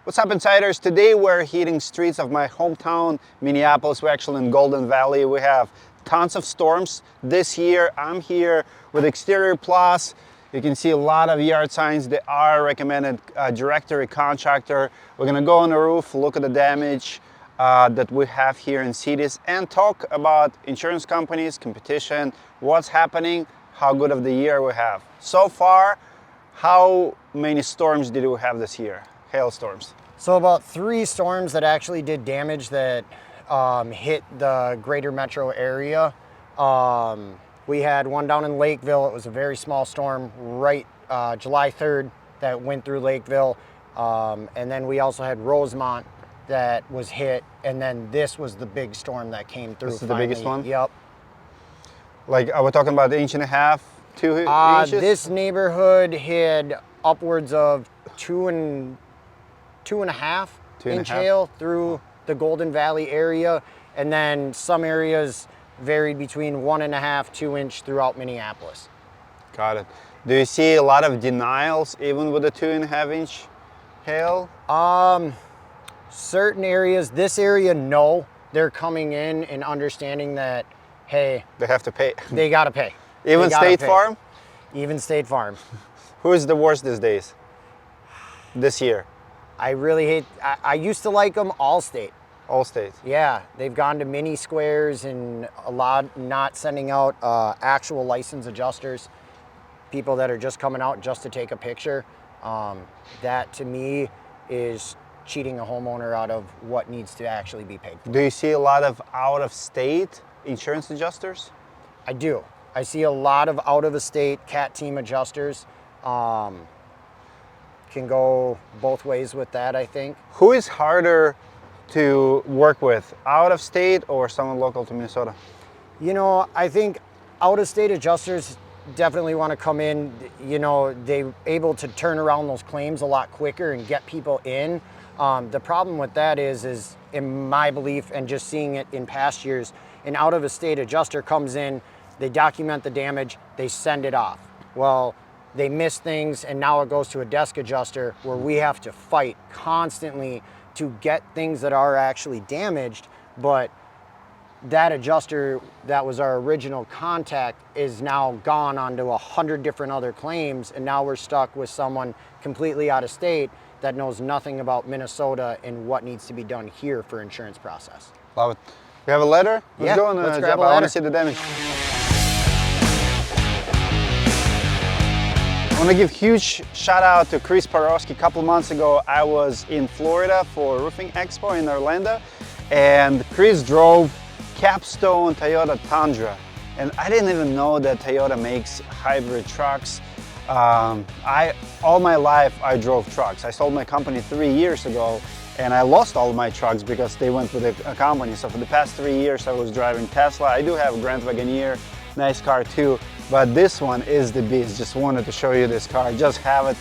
What's up, insiders? Today we're hitting streets of my hometown, Minneapolis. We're actually in Golden Valley. We have tons of storms this year. I'm here with Exterior Plus. You can see a lot of yard signs. They are recommended directory contractor. We're gonna go on the roof, look at the damage that we have here in cities, and talk about insurance companies, competition, what's happening, how good of the year we have. So far, how many storms did we have this year? Hailstorms. So about 3 storms that actually did damage that hit the greater metro area. We had one down in Lakeville. It was a very small storm, right July 3rd, that went through Lakeville. And then we also had Rosemont that was hit. And then this was the big storm that came through. This is finally the biggest one? Yep. Like, are we talking about 1.5 inches, 2 inches? This neighborhood had upwards of 2.5 inch hail through the Golden Valley area, and then some areas varied between 1.5, 2 inch throughout Minneapolis. Got it. Do you see a lot of denials even with the 2.5 inch hail? Certain areas, this area, no, they're coming in and understanding that, hey, They have to pay. they gotta pay. Even State Farm? Even State Farm. Who is the worst these days? This year? I really hate, I used to like them, Allstate. Allstate. Yeah, they've gone to mini squares and a lot not sending out actual license adjusters, people that are just coming out just to take a picture. That to me is cheating a homeowner out of what needs to actually be paid for. Do you see a lot of out-of-state insurance adjusters? I do. I see a lot of out-of-state CAT team adjusters. Can go both ways with that, I think. Who is harder to work with, out-of-state or someone local to Minnesota? You know, I think out-of-state adjusters definitely want to come in. You know, they're able to turn around those claims a lot quicker and get people in. The problem with that is in my belief and just seeing it in past years, an out-of-state adjuster comes in, they document the damage, they send it off. Well, they miss things, and now it goes to a desk adjuster where we have to fight constantly to get things that are actually damaged. But that adjuster that was our original contact is now gone onto 100 different other claims, and now we're stuck with someone completely out of state that knows nothing about Minnesota and what needs to be done here for insurance process. Love it. We have a letter? Let's go on, let's grab a I want letter. to see the damage. I want to give huge shout out to Chris Parowski. A couple months ago, I was in Florida for Roofing Expo in Orlando, and Chris drove Capstone Toyota Tundra. And I didn't even know that Toyota makes hybrid trucks. All my life I drove trucks. I sold my company 3 years ago, and I lost all of my trucks because they went with a company. So for the past 3 years I was driving Tesla. I do have a Grand Wagoneer, nice car too, but this one is the beast. Just wanted to show you this car. Just have it.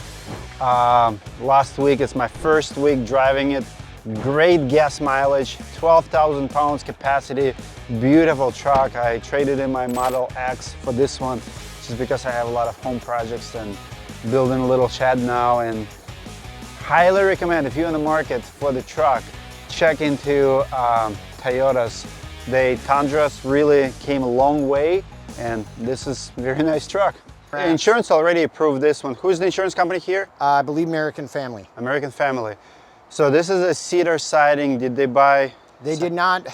Last week, it's my first week driving it. Great gas mileage, 12,000 pounds capacity, beautiful truck. I traded in my Model X for this one just because I have a lot of home projects and building a little shed now, and highly recommend if you're in the market for the truck, check into Toyotas. The Tundras really came a long way, and this is a very nice truck. Insurance already approved this one. Who's the insurance company here? I believe American Family. American Family. So this is a cedar siding. Did they buy? They did not,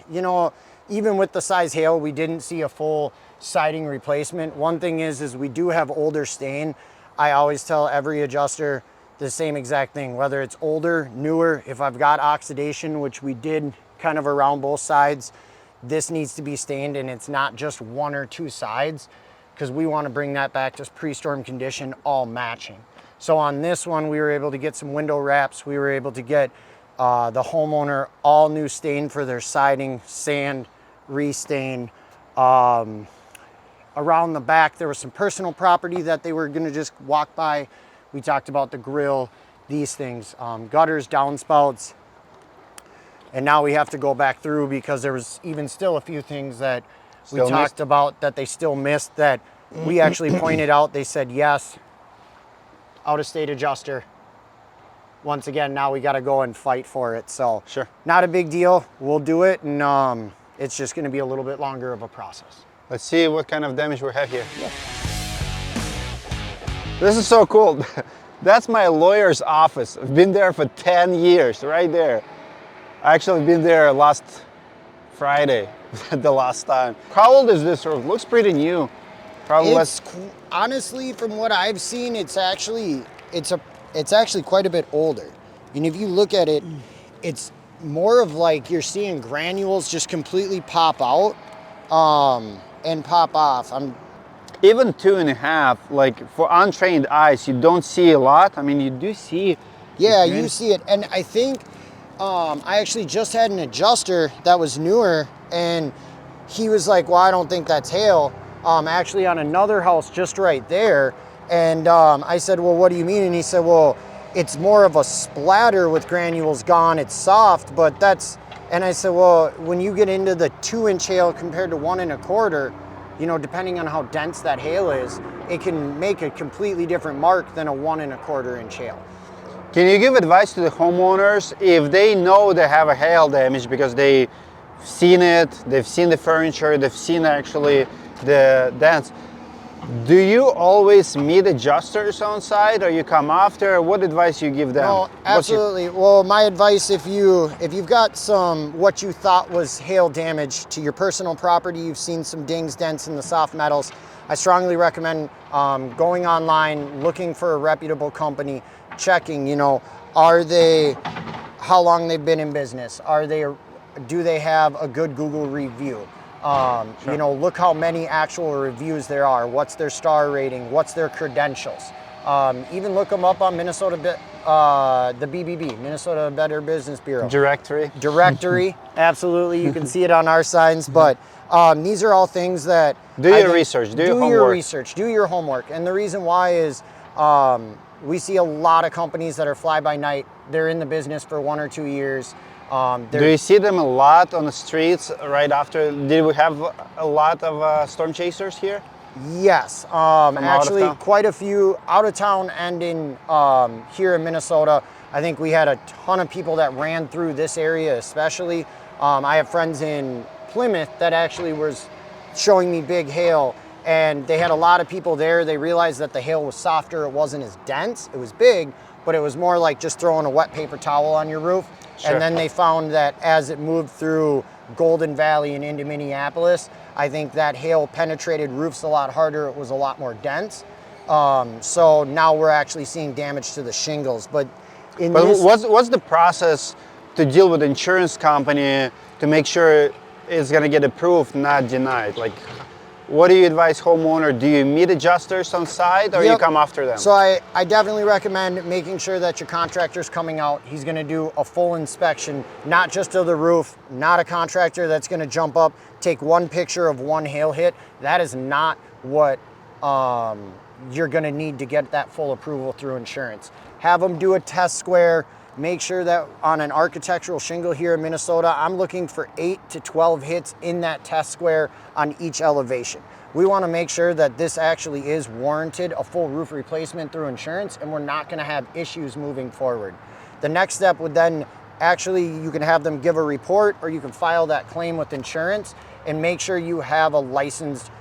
you know, even with the size hail, we didn't see a full siding replacement. One thing is we do have older stain. I always tell every adjuster the same exact thing, whether it's older, newer, if I've got oxidation, which we did kind of around both sides, this needs to be stained, and it's not just 1 or 2 sides, because we want to bring that back to pre-storm condition, all matching. So on this one, we were able to get some window wraps. We were able to get the homeowner all new stain for their siding, sand, restain. Around the back, there was some personal property that they were gonna just walk by. We talked about the grill, these things, gutters, downspouts. And now we have to go back through because there was even still a few things that we talked about that they still missed that we actually pointed out. They said, yes, out-of-state adjuster, once again, now we got to go and fight for it. So Sure. not a big deal. We'll do it, and it's just going to be a little bit longer of a process. Let's see what kind of damage we have here. Yeah. This is so cool. That's my lawyer's office. I've been there for 10 years, right there. I actually been there last Friday, the last time. How old is this roof? Looks pretty new. Probably Honestly, from what I've seen, it's actually quite a bit older. And if you look at it, it's more of like you're seeing granules just completely pop out and pop off. even 2.5, like for untrained eyes, you don't see a lot. I mean, you do see. Yeah, you see it. And I think I actually just had an adjuster that was newer, and he was like, well, I don't think that's hail. Actually on another house just right there. And I said, well, what do you mean? And he said, well, it's more of a splatter with granules gone. It's soft, but that's, and I said, well, when you get into the 2-inch hail compared to 1 1/4, you know, depending on how dense that hail is, it can make a completely different mark than a 1 1/4-inch hail. Can you give advice to the homeowners if they know they have a hail damage because they've seen it, they've seen the furniture, they've seen actually the dents? Do you always meet adjusters on site, or you come after? What advice you give them? No, absolutely. Well, my advice, if you've got some what you thought was hail damage to your personal property, you've seen some dings, dents in the soft metals, I strongly recommend going online, looking for a reputable company, checking, you know, how long they've been in business? Do they have a good Google review? Sure. You know, look how many actual reviews there are. What's their star rating? What's their credentials? Even look them up on Minnesota, the BBB, Minnesota Better Business Bureau. Directory, absolutely. You can see it on our signs, but these are all things that... Do your research, do your homework. And the reason why is we see a lot of companies that are fly-by-night. They're in the business for 1 or 2 years. Do you see them a lot on the streets right after? Did we have a lot of storm chasers here? Yes, actually quite a few out of town and in here in Minnesota. I think we had a ton of people that ran through this area especially. I have friends in Plymouth that actually was showing me big hail, and they had a lot of people there. They realized that the hail was softer, it wasn't as dense, it was big, but it was more like just throwing a wet paper towel on your roof. Sure. And then they found that as it moved through Golden Valley and into Minneapolis, I think that hail penetrated roofs a lot harder. It was a lot more dense. So now we're actually seeing damage to the shingles. But what's the process to deal with the insurance company to make sure it's going to get approved, not denied? Like, what do you advise homeowner? Do you meet adjusters on site, or you come after them? So I definitely recommend making sure that your contractor's coming out. He's gonna do a full inspection, not just of the roof, not a contractor that's gonna jump up, take one picture of one hail hit. That is not what you're gonna need to get that full approval through insurance. Have them do a test square. Make sure that on an architectural shingle here in Minnesota, I'm looking for 8 to 12 hits in that test square on each elevation. We want to make sure that this actually is warranted, a full roof replacement through insurance, and we're not going to have issues moving forward. The next step would then actually, you can have them give a report, or you can file that claim with insurance, and make sure you have a licensed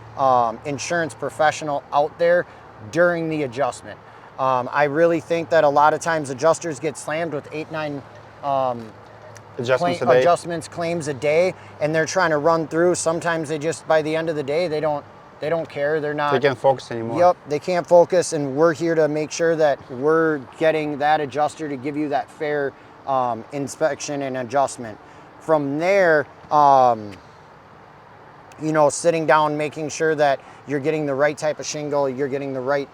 insurance professional out there during the adjustment. I really think that a lot of times adjusters get slammed with 8, 9 adjustments, claims a day, and they're trying to run through. Sometimes they just, by the end of the day, they don't care. They're not. They can't focus anymore. Yep, they can't focus, and we're here to make sure that we're getting that adjuster to give you that fair inspection and adjustment. From there, you know, sitting down, making sure that you're getting the right type of shingle, you're getting the right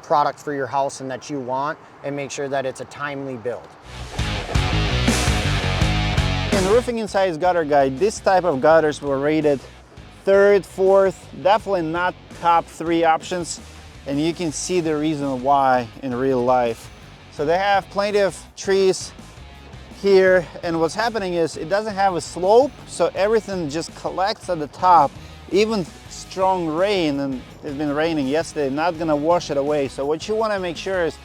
product for your house and that you want, and make sure that it's a timely build. In the Roofing Insights Gutter Guide, this type of gutters were rated 3rd, 4th, definitely not top 3 options, and you can see the reason why in real life. So they have plenty of trees here, and what's happening is it doesn't have a slope, so everything just collects at the top. Even strong rain, and it's been raining yesterday, not gonna wash it away. So what you wanna make sure is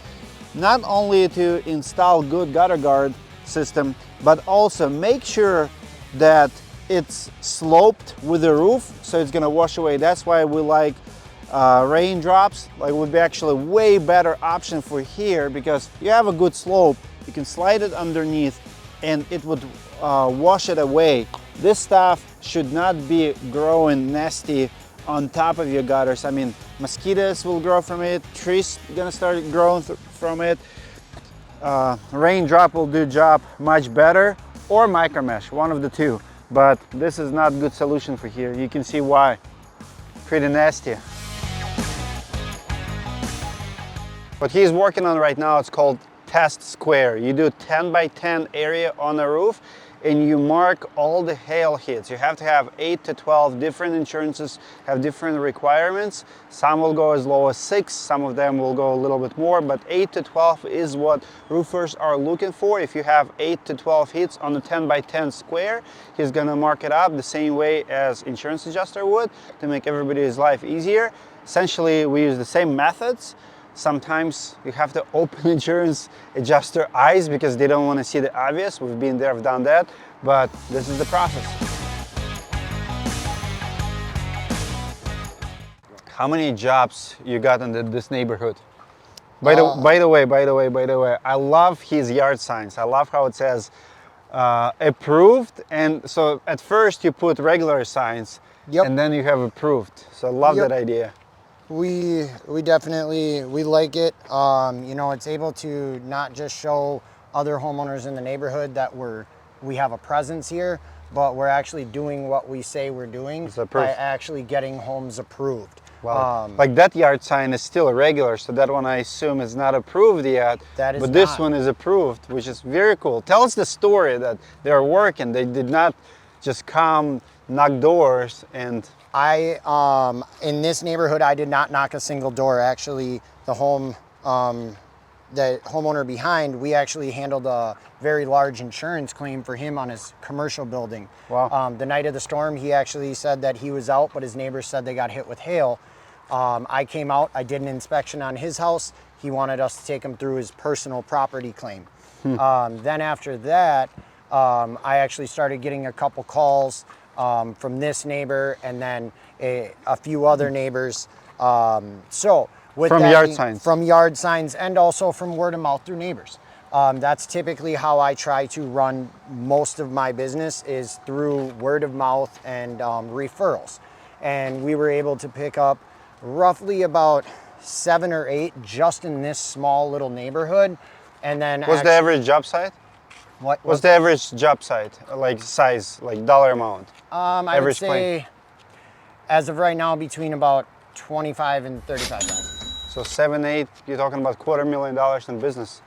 not only to install good gutter guard system, but also make sure that it's sloped with the roof so it's gonna wash away. That's why we like raindrops. Like, would be actually way better option for here, because you have a good slope, you can slide it underneath and it would wash it away. This stuff should not be growing nasty on top of your gutters. I mean, mosquitoes will grow from it, trees gonna start growing from it. Raindrop will do job much better, or micro mesh, one of the two. But this is not a good solution for here. You can see why. Pretty nasty. What he's working on right now, it's called test square. You do 10 by 10 area on the roof and you mark all the hail hits. You have to have 8 to 12 different insurances, have different requirements. Some will go as low as 6, some of them will go a little bit more, but 8 to 12 is what roofers are looking for. If you have 8 to 12 hits on the 10 by 10 square, he's gonna mark it up the same way as insurance adjuster would to make everybody's life easier. Essentially, we use the same methods. Sometimes you have to open insurance adjuster eyes because they don't want to see the obvious. We've been there, I've done that, but this is the process. How many jobs you got in this neighborhood? By the way, I love his yard signs. I love how it says approved, and so at first you put regular signs, and then you have approved. So I love that idea. We definitely, we like it. You know, it's able to not just show other homeowners in the neighborhood that we have a presence here, but we're actually doing what we say we're doing by actually getting homes approved. Wow. Like that yard sign is still irregular, so that one I assume is not approved yet. That is but this one is approved, which is very cool. Tell us the story that they're working. They did not just come, knock doors and... in this neighborhood, I did not knock a single door. Actually, the homeowner behind, we actually handled a very large insurance claim for him on his commercial building. Wow. The night of the storm, he actually said that he was out, but his neighbors said they got hit with hail. I came out, I did an inspection on his house. He wanted us to take him through his personal property claim. Then after that, I actually started getting a couple calls from this neighbor and then a few other neighbors. So with from yard signs. From yard signs and also from word of mouth through neighbors. That's typically how I try to run most of my business, is through word of mouth and referrals. And we were able to pick up roughly about 7 or 8 just in this small little neighborhood. And then what's the average job site? What's the average job site, like size, like dollar amount? I would say, as of right now, between about 25 and 35,000. So 7, 8, you're talking about $250,000 in business.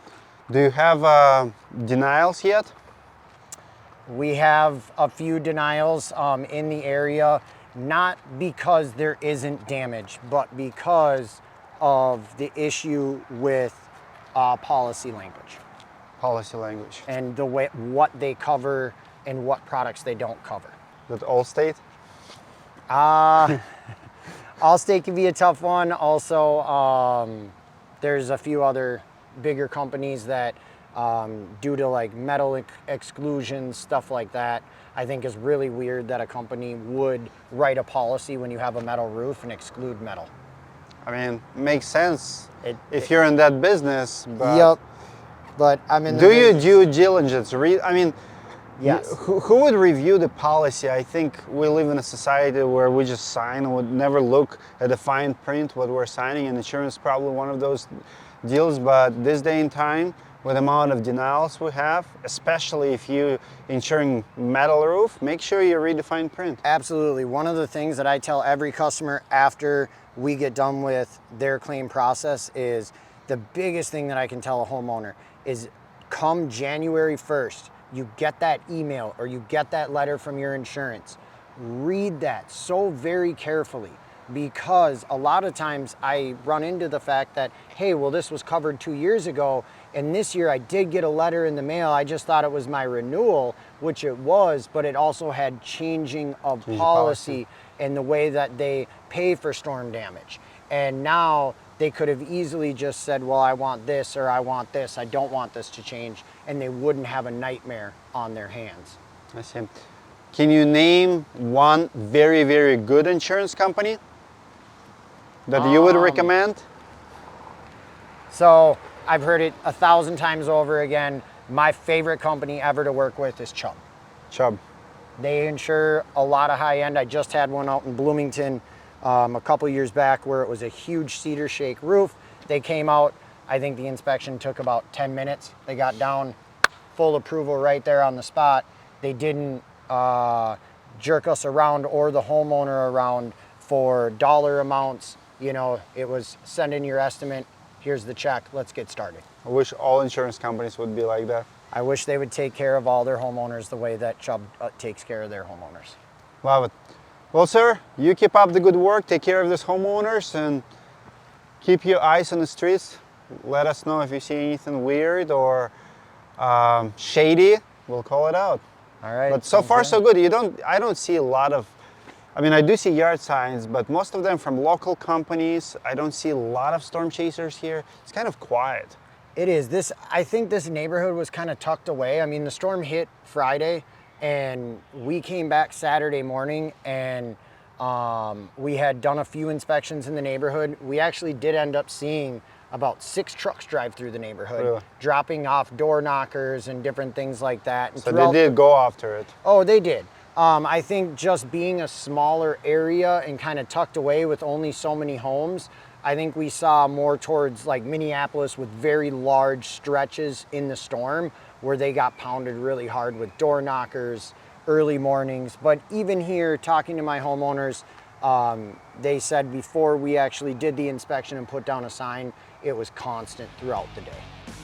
Do you have denials yet? We have a few denials in the area, not because there isn't damage, but because of the issue with policy language. Policy language. And the way, what they cover and what products they don't cover. That Allstate? Allstate can be a tough one. Also, there's a few other bigger companies that, due to like metal exclusions, stuff like that, I think is really weird that a company would write a policy when you have a metal roof and exclude metal. I mean, makes sense if you're in that business. But yep. But I'm in. Do you due diligence? I mean, yes. Who would review the policy? I think we live in a society where we just sign and would never look at the fine print what we're signing, and insurance is probably one of those deals. But this day and time, with the amount of denials we have, especially if you insuring metal roof, make sure you read the fine print. Absolutely. One of the things that I tell every customer after we get done with their claim process is the biggest thing that I can tell a homeowner is come January 1st, you get that email or you get that letter from your insurance. Read that so very carefully, because a lot of times I run into the fact that, hey, well, this was covered 2 years ago, and this year I did get a letter in the mail. I just thought it was my renewal, which it was, but it also had changing of policy in the way that they pay for storm damage. And now they could have easily just said, well, I want this or I want this, I don't want this to change, and they wouldn't have a nightmare on their hands. I see. Can you name one very, very good insurance company that you would recommend? So I've heard it 1,000 times over again. My favorite company ever to work with is Chubb. Chubb. They insure a lot of high end. I just had one out in Bloomington a couple years back where it was a huge cedar shake roof. They came out, I think the inspection took about 10 minutes. They got down, full approval right there on the spot. They didn't jerk us around or the homeowner around for dollar amounts. You know, it was send in your estimate, here's the check, let's get started. I wish all insurance companies would be like that. I wish they would take care of all their homeowners the way that Chubb takes care of their homeowners. Love it. Well, sir, you keep up the good work, take care of these homeowners, and keep your eyes on the streets. Let us know if you see anything weird or shady. We'll call it out. All right. But so far, so good. I don't see a lot of, I mean, I do see yard signs, but most of them from local companies. I don't see a lot of storm chasers here. It's kind of quiet. It is. I think this neighborhood was kind of tucked away. I mean, the storm hit Friday, and we came back Saturday morning, and we had done a few inspections in the neighborhood. We actually did end up seeing about 6 trucks drive through the neighborhood, really? Dropping off door knockers and different things like that. And so they did go after it. Oh, they did. I think just being a smaller area and kind of tucked away with only so many homes, I think we saw more towards like Minneapolis with very large stretches in the storm where they got pounded really hard with door knockers, early mornings. But even here, talking to my homeowners, they said before we actually did the inspection and put down a sign, it was constant throughout the day.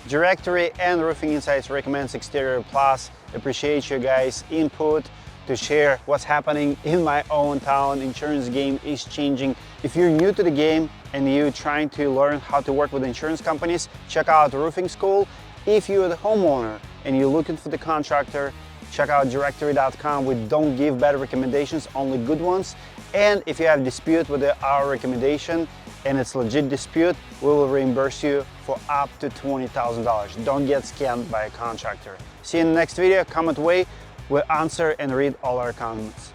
Directory and Roofing Insights recommends Exterior Plus. Appreciate you guys' input to share what's happening in my own town. Insurance game is changing. If you're new to the game and you're trying to learn how to work with insurance companies, check out Roofing School. If you're the homeowner and you're looking for the contractor, check out directory.com. We don't give bad recommendations, only good ones. And if you have a dispute with our recommendation and it's legit dispute, we will reimburse you for up to $20,000. Don't get scammed by a contractor. See you in the next video. Comment away. We'll answer and read all our comments.